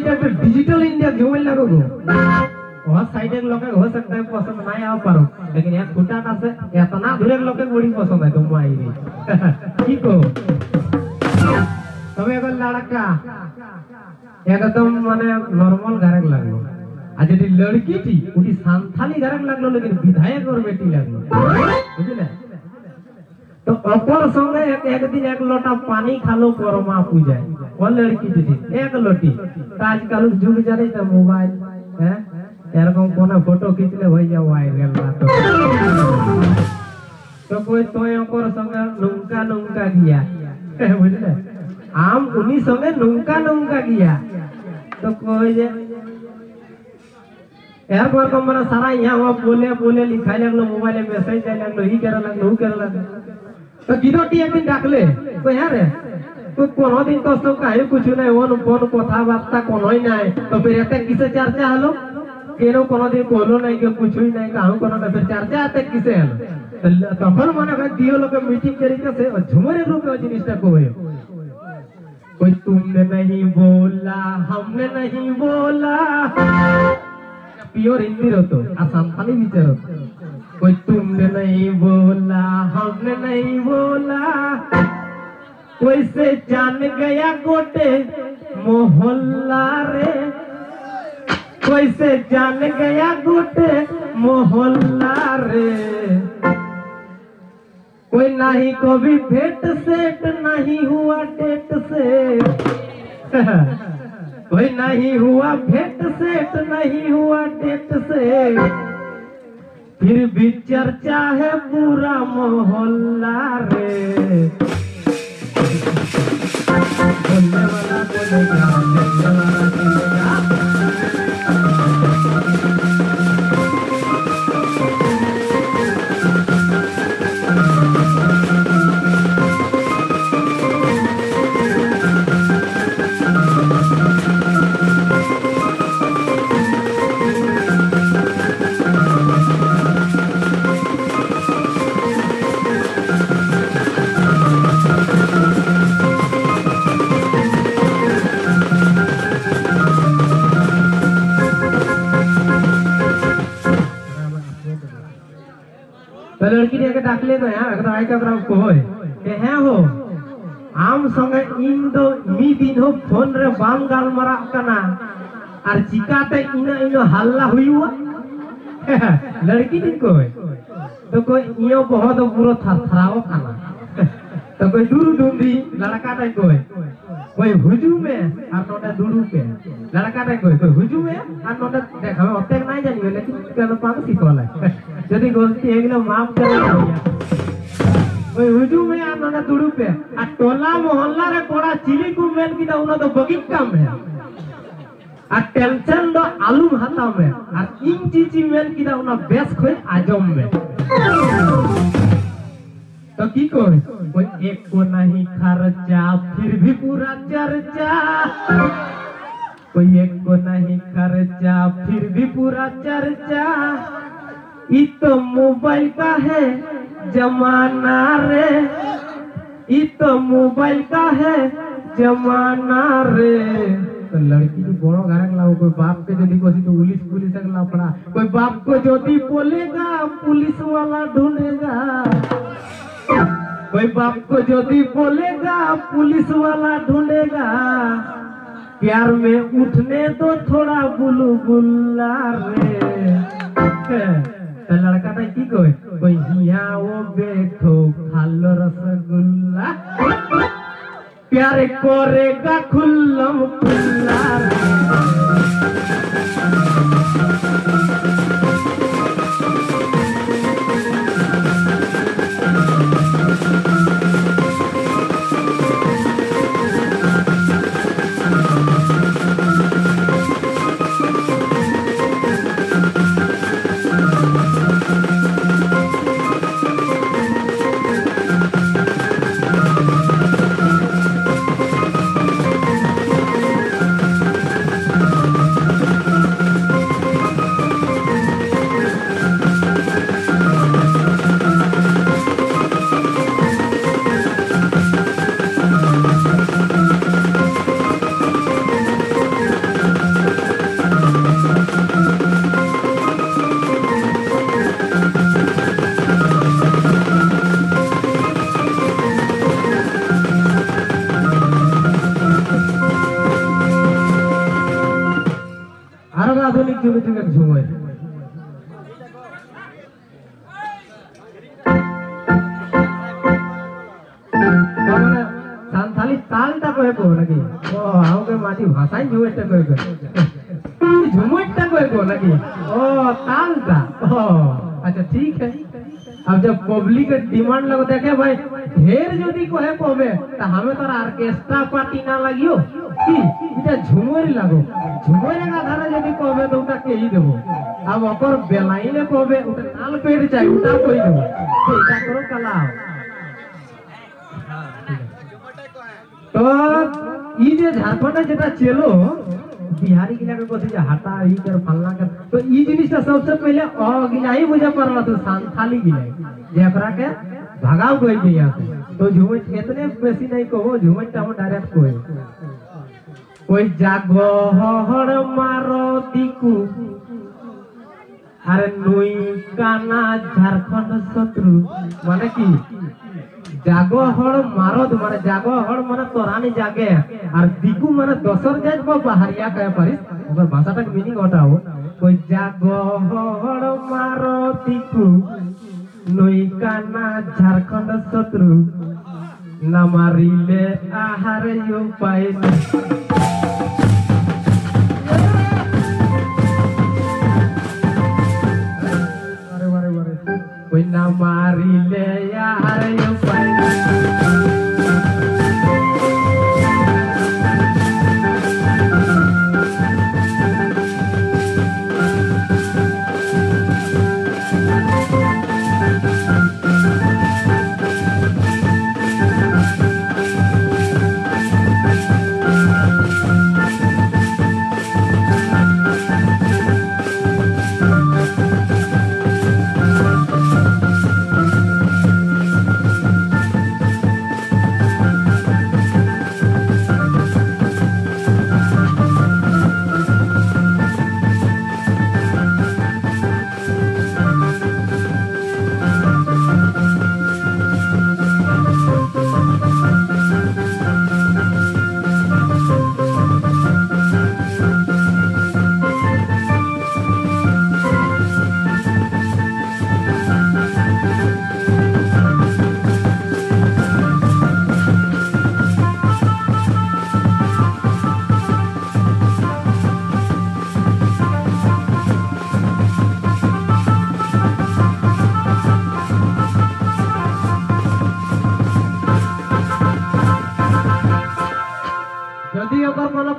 Mobile टा digital India mobile लगो गो वहाँ साइड एक लोग हो सकता है पसंद नहीं आ पारो लेकिन एक फुटा का से इतना दूर लोग बड़ी पसंद है तुम आई की को तब एगो लड़का एकदम माने नॉर्मल घरक लगलो आज यदि लड़की थी उठी सांथाली घरक लगलो लेकिन विधायक और बेटी लगलो बुझले तो अपर संगे एक दिन एक लोटा पानी खालो परमा पूजा वो लड़की थी एक लोटी तो आजकल जुग जाने तो मोबाइल है एरकम कोनो फोटो खींचले हो जाए वायरल तो कोई तो अपर संगे नुंका नुंका किया बुझले आम उन्हीं संगे नुंका नुंका किया तो कोई जे यार पर को मना सारा यहाँ बोले बोले लिखाई लगलो मोबाइल में मैसेज जाए लगलो ही करे लगलो हु करे लगलो तो गिदोटी एक दिन डाकले तो यार तो कोनो दिन तो सब काहे कुछ नहीं ओन फोन कथा बार्ता कोनो ही नहीं तो फिर एते किसे चर्चा हलो केनो कोनो दिन बोलो नहीं के कुछ ही नहीं कहूं कोनो तो फिर चर्चा आते किसे हलो तो तखन माने भाई दियो लोग मीटिंग करी के से झुमरे रूप में जिनिसटा को कोई तुमने नहीं बोला हमने नहीं बोला प्योर हिंदी रो तो आसाम खाली विचारो कोई तुमने नहीं बोला हमने नहीं बोला कोई से जान गया गोटे मोहल्ला रे कोई से जान गया गोटे मोहल्ला रे कोई नहीं कभी भेंट सेट नहीं हुआ डेट से कोई नहीं हुआ भेंट सेट नहीं हुआ डेट से फिर भी चर्चा है पूरा मोहल्ला रे बोलने वाला बोलेगा बोलने वाला बोलेगा तो लड़की ने डाकले तो यहाँ अगर आए का को होए के हैं हो आम संगे इन दो मी दिन हो फोन रे बाम गाल मरा कना और चिकाते इनो इनो हल्ला हुई हुआ लड़की दिन को है तो कोई इयो बहुत बुरो थरथराओ खाना तो कोई दूर ढूंढी लड़का टाइप को है कोई हुजू में और नोटा दूरू पे लड़का टाइप कोई हुजू में और नोटा देख हमें अब तक नहीं जानियो लेकिन क्या पांच सिखोला यदि गलती है कि माफ कर भैया कोई हुजू में और नोटा दूरू पे और टोला मोहल्ला रे कोड़ा चिली को मेन की उन तो बगित काम है और टेंशन दो आलू भाता में और इन चीची मेन की उन बेस खोए आजम में तो की कोई एक को नहीं खर्चा फिर भी पूरा चर्चा कोई एक को नहीं खर्चा फिर भी पूरा चर्चा ये तो मोबाइल का है जमाना रे ये तो मोबाइल का है जमाना रे तो लड़की को बड़ो घर लाओ कोई बाप के यदि कोसी तो पुलिस पुलिस ला पड़ा कोई बाप को यदि बोलेगा पुलिस वाला ढूंढेगा कोई बाप को यदि बोलेगा पुलिस वाला ढूंढेगा प्यार में उठने तो थोड़ा बुलबुल्ला रे तो लड़का था की कोई हिया वो बैठो खालो रसगुल्ला प्यार करेगा खुल्लम खुल्ला आधुनिक जुगे जुगे झूमे संथाली तालटा कहे को लगी ओ आओ के माटी भाषा ही झूमेटा कहे को झूमेटा कहे को लगी ओ तालटा ओ अच्छा ठीक है। अब जब पब्लिक डिमांड लगो देखे भाई ढेर जदी कहे कहबे त हमें तोरा ऑर्केस्ट्रा पार्टी ना लागियो कि इटा झुमोरी लागो झुमोरे का धारा जदी कहबे तो उटा के ही देबो अब ओकर बेलाइने कहबे उटा नाल पेड़ चाहि उटा कोई देबो तो इटा करो कला तो ई जे झारखंड जेटा चलो बिहारी गिला के कथि जे हटा ई कर फलना कर तो ई जिनिसटा सबसे पहले अ गिला ही बुझा परला तो संथाली गिला जेकरा के भगाव कोई दिया तो झूमट इतने बेसी नहीं कहो झूमट हम डायरेक्ट कोई जागो हड़ मारो दिकू अरे नुई काना झारखंड शत्रु माने की जागो हड़ मारो माने जागो हड़ माने तोरानी जागे और दिकू माने दोसर जात को बाहरिया कहे परिस ओकर भाषाटा के मीनिंग हटाओ कोई जागो हड़ मारो दिकू नुई काना झारखंड शत्रु ना मारिले आहार उपाय कोई ना मारिले आहार उपाय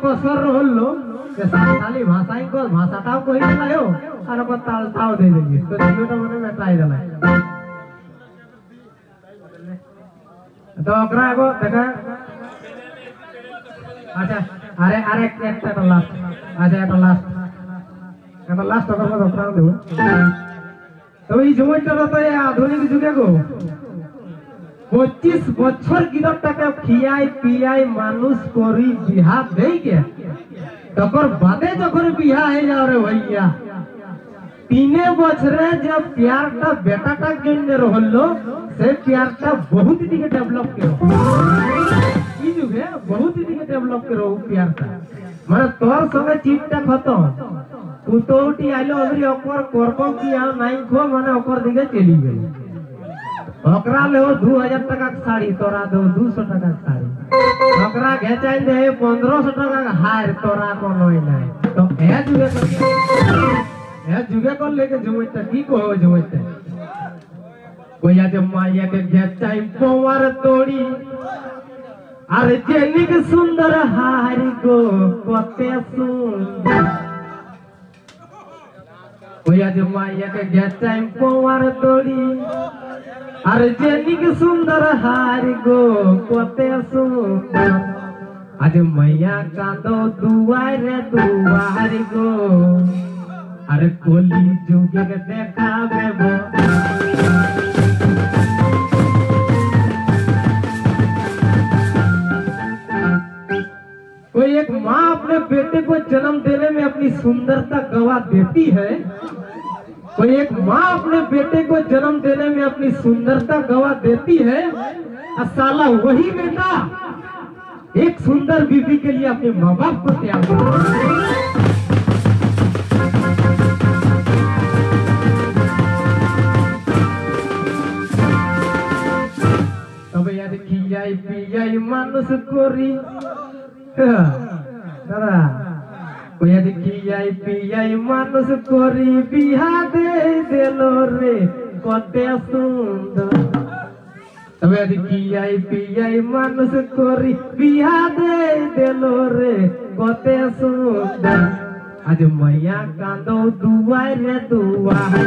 कसर रहलो के संथाली भाषा को भाषाटाও কই দিলাयो আর ওপর তালটাও দে দিলি তো দুটোটা মনে মেটাই দিলাই তো ওকরা গো দেখা আচ্ছা আরে আরে একটা লাস্ট আচ্ছা এটা লাস্ট ওকরা ওকরা দেব তো এই জমিটা তো আধুনিক যুগে গো 25 বছর গিরটাকে খিয়াই পিয়াই মানুষ করি বিহা দেই কে तकर बादे जखन बिहा है जाओ रे भैया 3 बछरे जब प्यारटा बेटाटा जन्ने रहलो से प्यारटा बहुत दिके डेवलप करो ई जुगे बहुत दिके डेवलप करो प्यारटा माने तोर संगे चिपटा खत्म तू तो उठी आइलो अबरी ओकर करबो की आ नहीं खो माने ओकर दिके चली गई ओकरा ले 2000 टका के साड़ी तोरा दो 200 टका के साड़ी ओकरा घेचाई दे 1500 टका के हार तोरा कोनो नहीं तो ए जुगे को लेके जुमैता की को जुमैता कोई आज माया के घेचाई पोवार तोड़ी अरे जेनिक सुंदर हार गो कते सुंदर कोई आज माया के घेचाई पोवार तोड़ी अरे जेनिक सुंदर हार गो कते सुंदर आज मैया कांदो दुआरे दुआर गो अरे कोली जुगे के देखाबे बो कोई एक माँ अपने बेटे को जन्म देने में अपनी सुंदरता गवा देती है कोई एक माँ अपने बेटे को जन्म देने में अपनी सुंदरता गवा देती है और साला वही बेटा एक सुंदर बीवी के लिए अपने माँ बाप को त्याग দাদা কইয়া যে কিয়াই পিয়াই মানুষ করি বিহা দে দিল রে কত সুন্দর তবে আজ কিয়াই পিয়াই মানুষ করি বিহা দে দিল রে কত সুন্দর আজ মাইয়া কান্দো দুয়াই রে দুয়াই